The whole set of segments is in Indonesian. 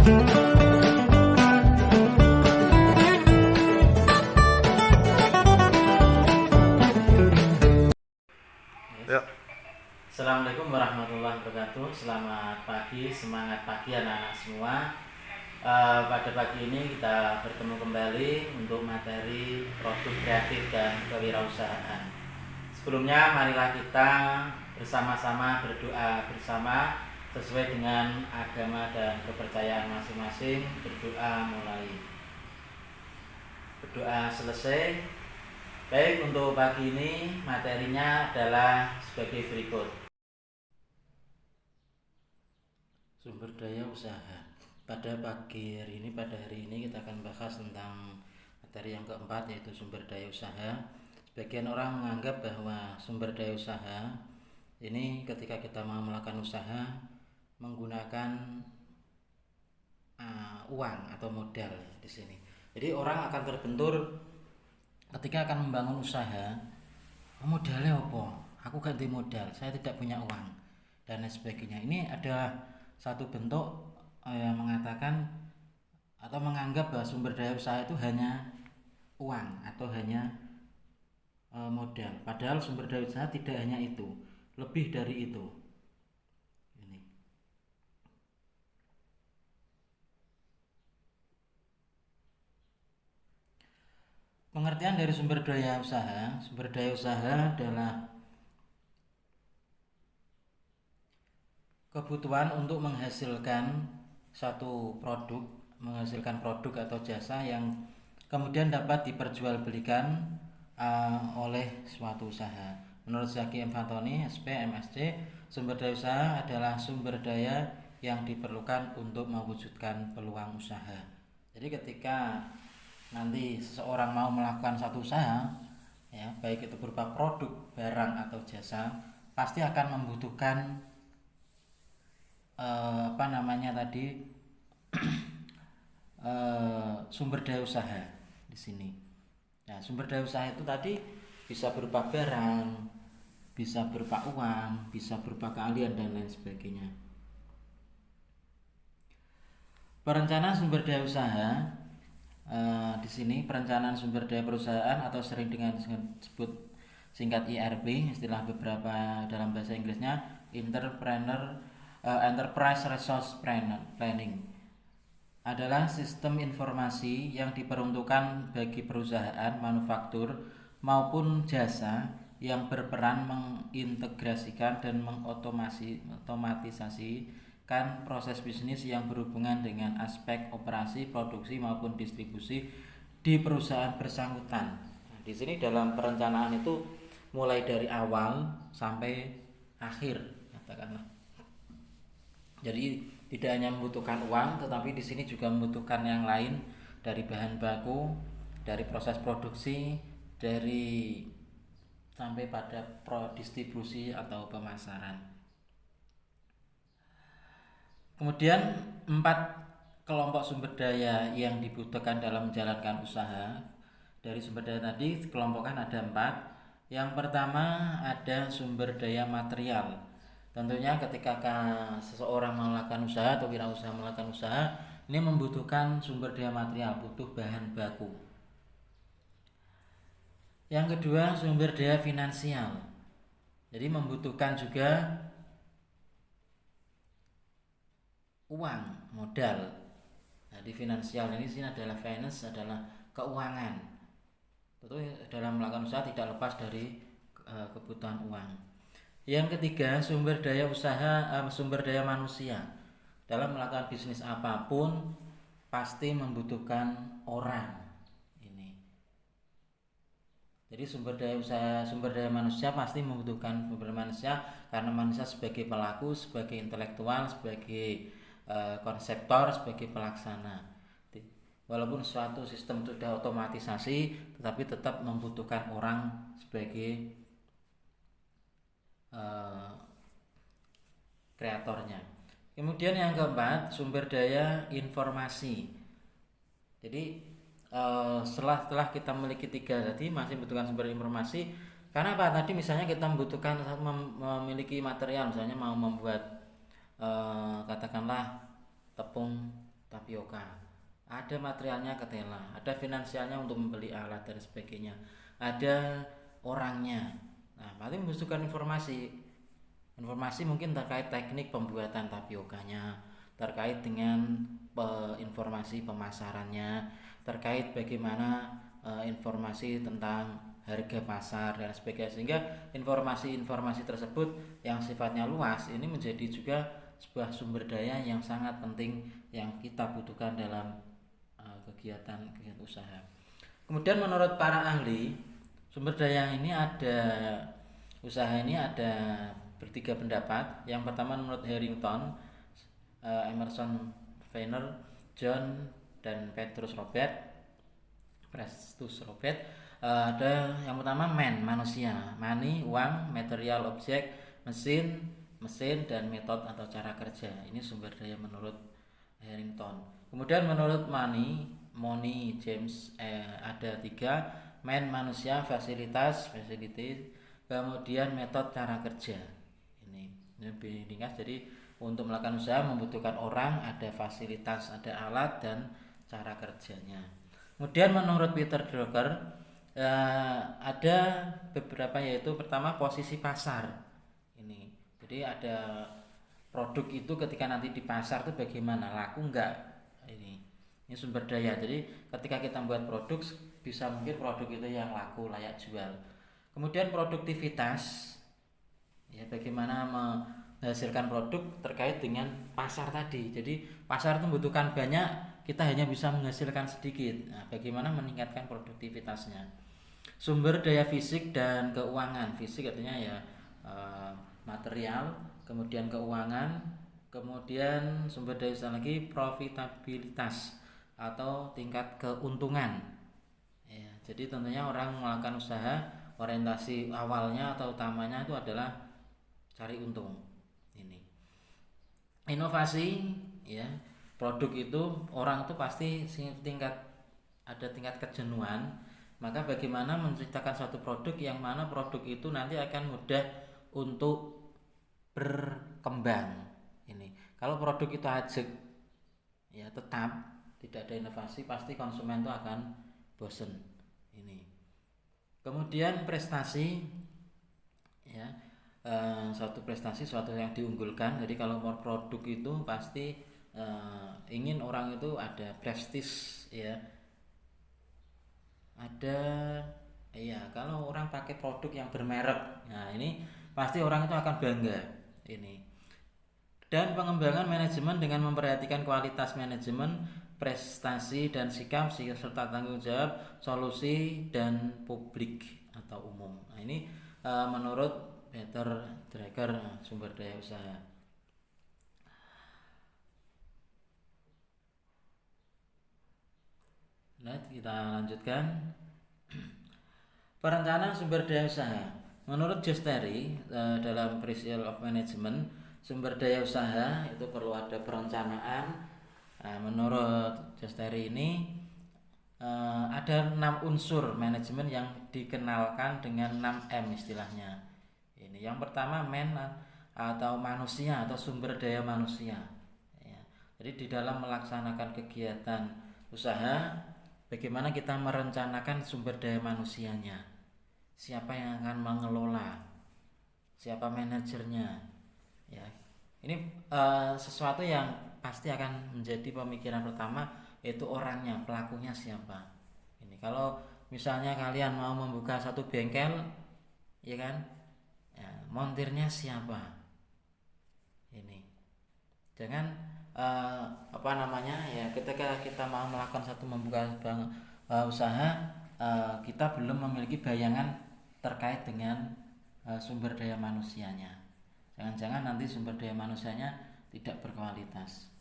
Ya. Assalamualaikum warahmatullahi wabarakatuh. Selamat pagi, semangat pagi anak-anak semua. Pada pagi ini kita bertemu kembali untuk materi produk kreatif dan kewirausahaan. Sebelumnya marilah kita bersama-sama berdoa bersama sesuai dengan agama dan kepercayaan masing-masing. Berdoa mulai. Berdoa selesai. Baik, untuk pagi ini materinya adalah sebagai berikut. Sumber daya usaha. Pada hari ini kita akan bahas tentang materi yang keempat, yaitu sumber daya usaha. Sebagian orang menganggap bahwa sumber daya usaha ini ketika kita mau melakukan usaha menggunakan uang atau modal di sini. Jadi orang akan terbentur ketika akan membangun usaha, modalnya apa? Aku ganti modal, saya tidak punya uang dan lain sebagainya. Ini adalah satu bentuk yang mengatakan atau menganggap bahwa sumber daya usaha itu hanya uang atau hanya modal. Padahal sumber daya usaha tidak hanya itu, lebih dari itu. Ini. Pengertian dari sumber daya usaha adalah kebutuhan untuk menghasilkan produk atau jasa yang kemudian dapat diperjualbelikan oleh suatu usaha. Menurut Zaki M. Fantoni, SP, MSc, sumber daya usaha adalah sumber daya yang diperlukan untuk mewujudkan peluang usaha. Jadi ketika nanti seseorang mau melakukan satu usaha, ya, baik itu berupa produk, barang atau jasa, pasti akan membutuhkan sumber daya usaha di sini. Nah, sumber daya usaha itu tadi bisa berupa barang, bisa berupa uang, bisa berupa keahlian dan lain sebagainya. Perencanaan sumber daya usaha di sini perencanaan sumber daya perusahaan atau sering dengan disebut singkat IRP, istilah beberapa dalam bahasa Inggrisnya Enterprise Resource Planning, adalah sistem informasi yang diperuntukkan bagi perusahaan manufaktur maupun jasa yang berperan mengintegrasikan dan mengotomatisasikan proses bisnis yang berhubungan dengan aspek operasi, produksi maupun distribusi di perusahaan bersangkutan. Nah, di sini dalam perencanaan itu mulai dari awal sampai akhir, katakanlah. Jadi tidak hanya membutuhkan uang, tetapi di sini juga membutuhkan yang lain, dari bahan baku, dari proses produksi, dari sampai pada distribusi atau pemasaran. Kemudian 4 kelompok sumber daya yang dibutuhkan dalam menjalankan usaha. Dari sumber daya tadi kelompokkan ada 4. Yang pertama ada sumber daya material. Tentunya ketika seseorang melakukan usaha atau wirausaha melakukan usaha, ini membutuhkan sumber daya material, butuh bahan baku. Yang kedua, sumber daya finansial. Jadi membutuhkan juga uang, modal. Nah, di finansial ini sini adalah finance, adalah keuangan. Tentu dalam melakukan usaha tidak lepas dari kebutuhan uang. Yang ketiga, sumber daya manusia. Dalam melakukan bisnis apapun pasti membutuhkan orang. Jadi sumber daya manusia pasti membutuhkan sumber manusia, karena manusia sebagai pelaku, sebagai intelektual, sebagai konseptor, sebagai pelaksana. Walaupun suatu sistem sudah otomatisasi, tetapi tetap membutuhkan orang sebagai kreatornya. Kemudian yang keempat, sumber daya informasi. Jadi setelah kita memiliki 3 tadi, masih membutuhkan sumber informasi. Karena apa? Tadi misalnya kita membutuhkan memiliki material, misalnya mau membuat katakanlah tepung tapioka, ada materialnya ketela, ada finansialnya untuk membeli alat dan sebagainya, ada orangnya. Nah, berarti membutuhkan informasi mungkin terkait teknik pembuatan tapiokanya, terkait dengan informasi pemasarannya, terkait bagaimana informasi tentang harga pasar dan sebagainya, sehingga informasi-informasi tersebut yang sifatnya luas ini menjadi juga sebuah sumber daya yang sangat penting yang kita butuhkan dalam kegiatan usaha. Kemudian menurut para ahli, sumber daya ini ada usaha ini ada bertiga pendapat. Yang pertama menurut Harrington, Emerson Weiner, John dan Prestus Robert. Ada yang pertama manusia, money, uang, material, objek, mesin dan metode atau cara kerja. Ini sumber daya menurut Harrington. Kemudian menurut Money James ada 3, manusia, facility, kemudian metode cara kerja. Ini lebih ringkas. Jadi untuk melakukan usaha membutuhkan orang, ada fasilitas, ada alat dan cara kerjanya. Kemudian menurut Peter Drucker ada beberapa, yaitu pertama posisi pasar. Ini jadi ada produk itu ketika nanti di pasar itu bagaimana, laku enggak, ini sumber daya. Jadi ketika kita membuat produk, bisa mungkin produk itu yang laku, layak jual. Kemudian produktivitas, ya bagaimana menghasilkan produk terkait dengan pasar tadi. Jadi pasar itu membutuhkan banyak, kita hanya bisa menghasilkan sedikit. Nah, bagaimana meningkatkan produktivitasnya. Sumber daya fisik dan keuangan. Fisik artinya ya material, kemudian keuangan, kemudian sumber daya usaha lagi profitabilitas atau tingkat keuntungan. Ya, jadi tentunya orang melakukan usaha, orientasi awalnya atau utamanya itu adalah cari untung. Ini inovasi, ya produk itu orang itu pasti ada tingkat kejenuhan. Maka bagaimana menciptakan suatu produk yang mana produk itu nanti akan mudah untuk berkembang. Ini kalau produk itu ajek, ya tetap tidak ada inovasi, pasti konsumen itu akan bosen. Ini kemudian prestasi, ya suatu prestasi, suatu yang diunggulkan. Jadi kalau mau produk itu pasti ingin orang itu ada prestis, ya ada, iya kalau orang pakai produk yang bermerek, nah ini pasti orang itu akan bangga. Ini dan pengembangan manajemen dengan memperhatikan kualitas manajemen, prestasi dan sikap serta tanggung jawab, solusi dan publik atau umum. Nah ini menurut Peter Drucker, sumber daya usaha. Nah, kita lanjutkan. Perencanaan sumber daya usaha. Menurut Josh Terry, dalam Principles of Management, sumber daya usaha itu perlu ada perencanaan. Menurut Josh Terry ini ada 6 unsur manajemen yang dikenalkan dengan 6M istilahnya. Ini yang pertama atau manusia atau sumber daya manusia. Ya. Jadi di dalam melaksanakan kegiatan usaha, bagaimana kita merencanakan sumber daya manusianya, siapa yang akan mengelola, siapa manajernya, ya ini sesuatu yang pasti akan menjadi pemikiran pertama, yaitu orangnya, pelakunya siapa. Ini kalau misalnya kalian mau membuka satu bengkel, ya kan, ya, montirnya siapa. Ini jangan ya ketika kita mau melakukan membuka usaha, kita belum memiliki bayangan terkait dengan sumber daya manusianya. Jangan-jangan nanti sumber daya manusianya tidak berkualitas.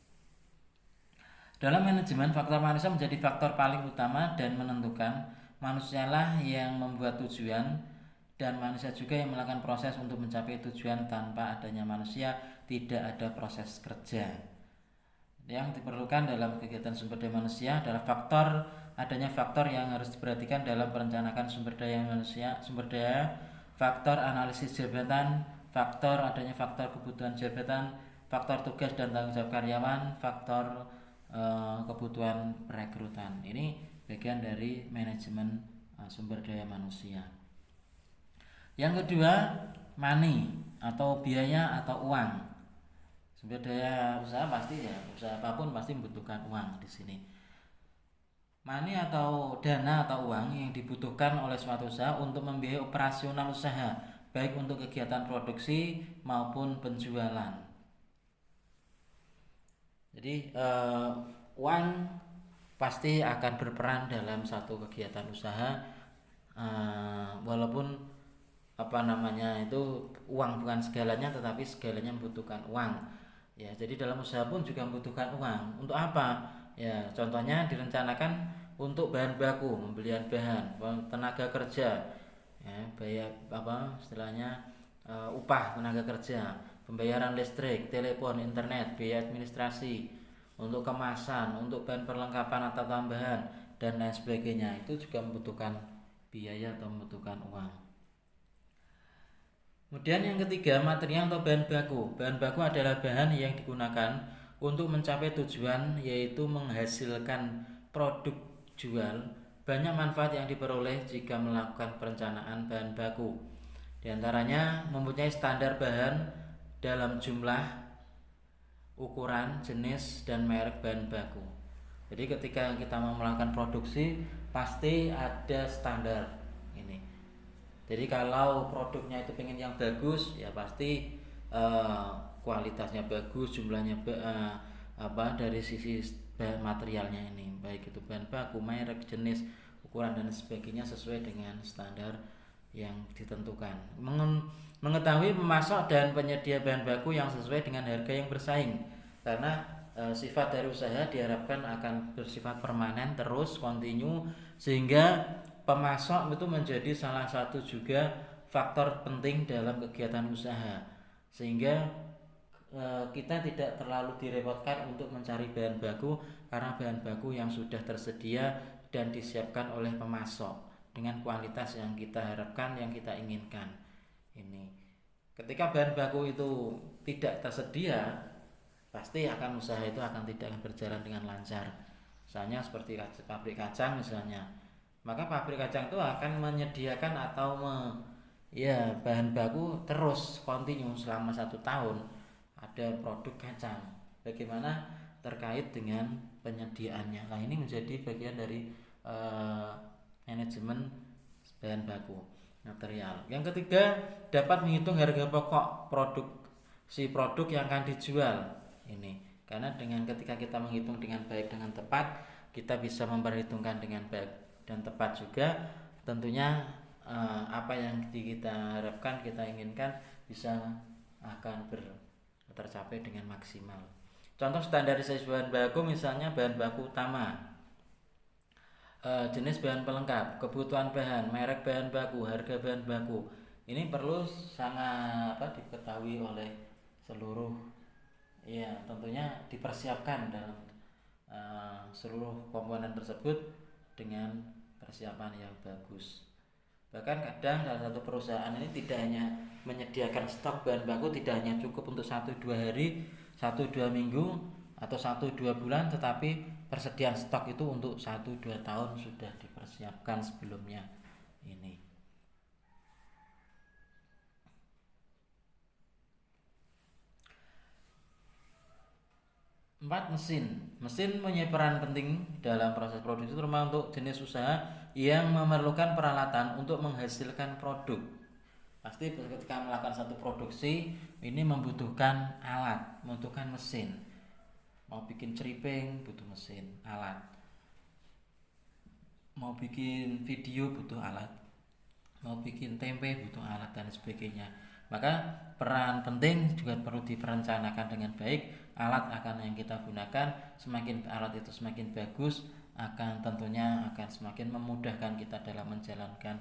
Dalam manajemen, faktor manusia menjadi faktor paling utama dan menentukan. Manusialah yang membuat tujuan dan manusia juga yang melakukan proses untuk mencapai tujuan. Tanpa adanya manusia tidak ada proses kerja. Yang diperlukan dalam kegiatan sumber daya manusia adalah adanya faktor yang harus diperhatikan dalam perencanaan sumber daya manusia, faktor analisis jabatan, adanya faktor kebutuhan jabatan, faktor tugas dan tanggung jawab karyawan, faktor kebutuhan perekrutan. Ini bagian dari manajemen sumber daya manusia. Yang kedua, money atau biaya atau uang. Sumber daya usaha pasti ya, usaha apapun pasti membutuhkan uang di sini. Money atau dana atau uang yang dibutuhkan oleh suatu usaha untuk membiayai operasional usaha, baik untuk kegiatan produksi maupun penjualan. Jadi uang pasti akan berperan dalam satu kegiatan usaha, walaupun itu uang bukan segalanya, tetapi segalanya membutuhkan uang. Ya, jadi dalam usaha pun juga membutuhkan uang. Untuk apa? Ya, contohnya direncanakan untuk bahan baku, pembelian bahan, tenaga kerja, ya, bayar upah tenaga kerja, pembayaran listrik, telepon, internet, biaya administrasi, untuk kemasan, untuk bahan perlengkapan atau tambahan dan lain sebagainya. Itu juga membutuhkan biaya atau membutuhkan uang. Kemudian yang ketiga, material atau bahan baku. Bahan baku adalah bahan yang digunakan untuk mencapai tujuan, yaitu menghasilkan produk jual. Banyak manfaat yang diperoleh jika melakukan perencanaan bahan baku. Di antaranya mempunyai standar bahan dalam jumlah, ukuran, jenis, dan merek bahan baku. Jadi ketika kita mau melakukan produksi pasti ada standar ini. Jadi kalau produknya itu pengen yang bagus, ya pasti kualitasnya bagus, jumlahnya dari sisi materialnya ini, baik itu bahan baku, merek, jenis, ukuran dan sebagainya sesuai dengan standar yang ditentukan. Mengetahui pemasok dan penyedia bahan baku yang sesuai dengan harga yang bersaing, karena sifat dari usaha diharapkan akan bersifat permanen, terus kontinu, sehingga pemasok itu menjadi salah satu juga faktor penting dalam kegiatan usaha, sehingga kita tidak terlalu direpotkan untuk mencari bahan baku, karena bahan baku yang sudah tersedia dan disiapkan oleh pemasok dengan kualitas yang kita harapkan, yang kita inginkan. Ini ketika bahan baku itu tidak tersedia, pasti akan usaha itu tidak akan berjalan dengan lancar. Misalnya seperti pabrik kacang misalnya, maka pabrik kacang itu akan menyediakan atau bahan baku terus kontinu selama 1 tahun ada produk kacang. Bagaimana terkait dengan penyediaannya. Nah, ini menjadi bagian dari manajemen bahan baku material. Yang ketiga, dapat menghitung harga pokok produk yang akan dijual. Ini karena dengan ketika kita menghitung dengan baik, dengan tepat, kita bisa memperhitungkan dengan baik dan tepat juga, tentunya apa yang kita harapkan, kita inginkan bisa akan tercapai dengan maksimal. Contoh standarisasi bahan baku, misalnya bahan baku utama, jenis bahan pelengkap, kebutuhan bahan, merek bahan baku, harga bahan baku. Ini perlu sangat diketahui oleh seluruh, ya tentunya dipersiapkan dalam seluruh komponen tersebut dengan persiapan yang bagus. Bahkan kadang dalam satu perusahaan ini tidak hanya menyediakan stok bahan baku, tidak hanya cukup untuk 1-2 hari, 1-2 minggu atau 1-2 bulan, tetapi persediaan stok itu untuk 1-2 tahun sudah dipersiapkan sebelumnya. Ini 4, mesin punya peran penting dalam proses produksi, terutama untuk jenis usaha yang memerlukan peralatan untuk menghasilkan produk. Pasti ketika melakukan satu produksi ini membutuhkan alat, membutuhkan mesin. Mau bikin ceriping butuh mesin, alat. Mau bikin video butuh alat. Mau bikin tempe butuh alat dan sebagainya. Maka peran penting juga perlu diperencanakan dengan baik. Alat yang kita gunakan, semakin alat itu semakin bagus, akan tentunya akan semakin memudahkan kita dalam menjalankan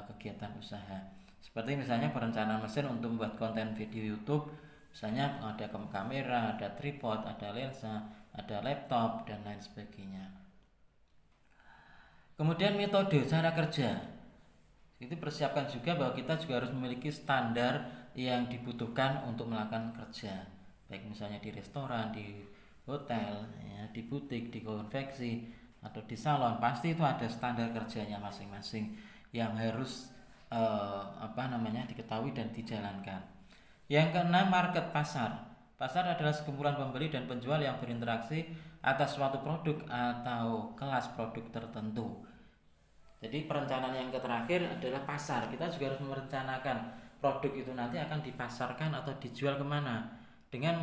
kegiatan usaha. Seperti misalnya perencanaan mesin untuk membuat konten video YouTube, misalnya ada kamera, ada tripod, ada lensa, ada laptop dan lain sebagainya. Kemudian metode cara kerja itu persiapkan juga bahwa kita juga harus memiliki standar yang dibutuhkan untuk melakukan kerja, baik misalnya di restoran, di hotel, ya, di butik, di konveksi atau di salon, pasti itu ada standar kerjanya masing-masing yang harus diketahui dan dijalankan. Yang keenam, market pasar. Pasar adalah sekumpulan pembeli dan penjual yang berinteraksi atas suatu produk atau kelas produk tertentu. Jadi perencanaan yang terakhir adalah pasar. Kita juga harus merencanakan produk itu nanti akan dipasarkan atau dijual kemana. Dengan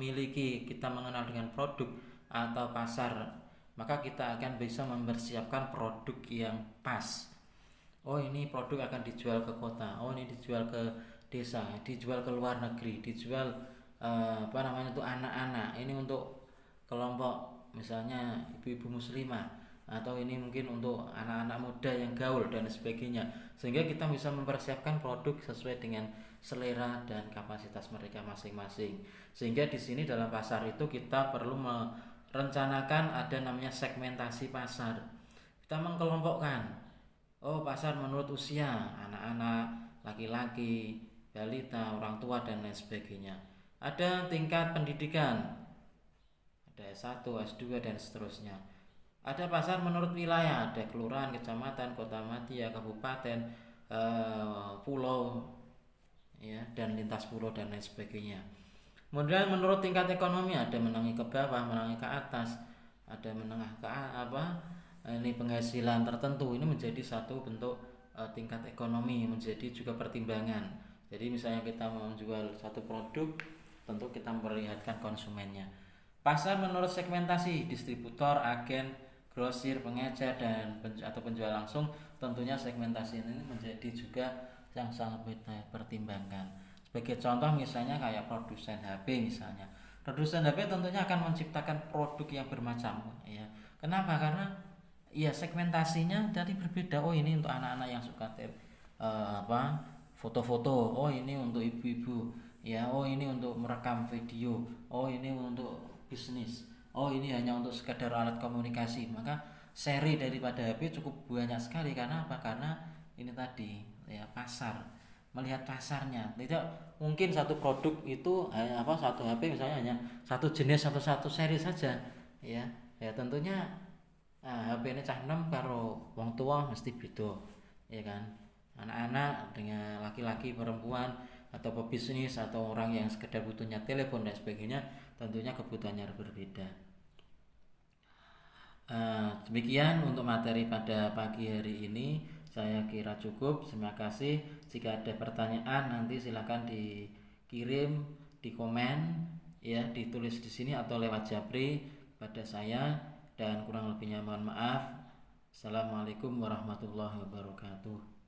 kita mengenal dengan produk atau pasar, maka kita akan bisa mempersiapkan produk yang pas. Oh, ini produk akan dijual ke kota, oh ini dijual ke desa, dijual ke luar negeri, dijual untuk anak-anak, ini untuk kelompok misalnya ibu-ibu muslimah, atau ini mungkin untuk anak-anak muda yang gaul dan sebagainya, sehingga kita bisa mempersiapkan produk sesuai dengan selera dan kapasitas mereka masing-masing. Sehingga di sini dalam pasar itu kita perlu merencanakan ada namanya segmentasi pasar. Kita mengkelompokkan, oh pasar menurut usia, anak-anak, laki-laki, balita, orang tua dan lain sebagainya. Ada tingkat pendidikan, ada S1, S2 dan seterusnya. Ada pasar menurut wilayah, ada kelurahan, kecamatan, kota madya, kabupaten, pulau, ya, dan lintas pulau dan lain sebagainya. Kemudian menurut tingkat ekonomi, ada menengah ke bawah, menengah ke atas, ada menengah ke ini penghasilan tertentu. Ini menjadi satu bentuk tingkat ekonomi, menjadi juga pertimbangan. Jadi misalnya kita mau menjual satu produk, tentu kita memperlihatkan konsumennya. Pasar menurut segmentasi, distributor, agen, grosir, pengecer dan atau penjual langsung, tentunya segmentasi ini menjadi juga yang sangat dipertimbangkan. Sebagai contoh misalnya kayak produsen HP misalnya. Produsen HP tentunya akan menciptakan produk yang bermacam, ya. Kenapa? Karena ya segmentasinya tadi berbeda. Oh, ini untuk anak-anak yang suka foto-foto. Oh, ini untuk ibu-ibu. Ya, oh ini untuk merekam video. Oh, ini untuk bisnis. Oh, ini hanya untuk sekadar alat komunikasi. Maka seri daripada HP cukup banyak sekali. Karena apa? Karena ini tadi, ya, pasar. Melihat pasarnya. Tidak mungkin satu produk itu satu HP misalnya hanya satu jenis atau satu seri saja, ya. Ya tentunya HP ini cah 6 karo wong tua mesti beda, ya kan. Anak-anak dengan laki-laki, perempuan, atau pebisnis, atau orang yang sekedar butuhnya telepon dan sebagainya, tentunya kebutuhannya berbeda. Demikian untuk materi pada pagi hari ini, saya kira cukup. Terima kasih. Jika ada pertanyaan nanti silakan dikirim di komen, ya, ditulis di sini atau lewat japri pada saya, dan kurang lebihnya mohon maaf. Assalamualaikum warahmatullahi wabarakatuh.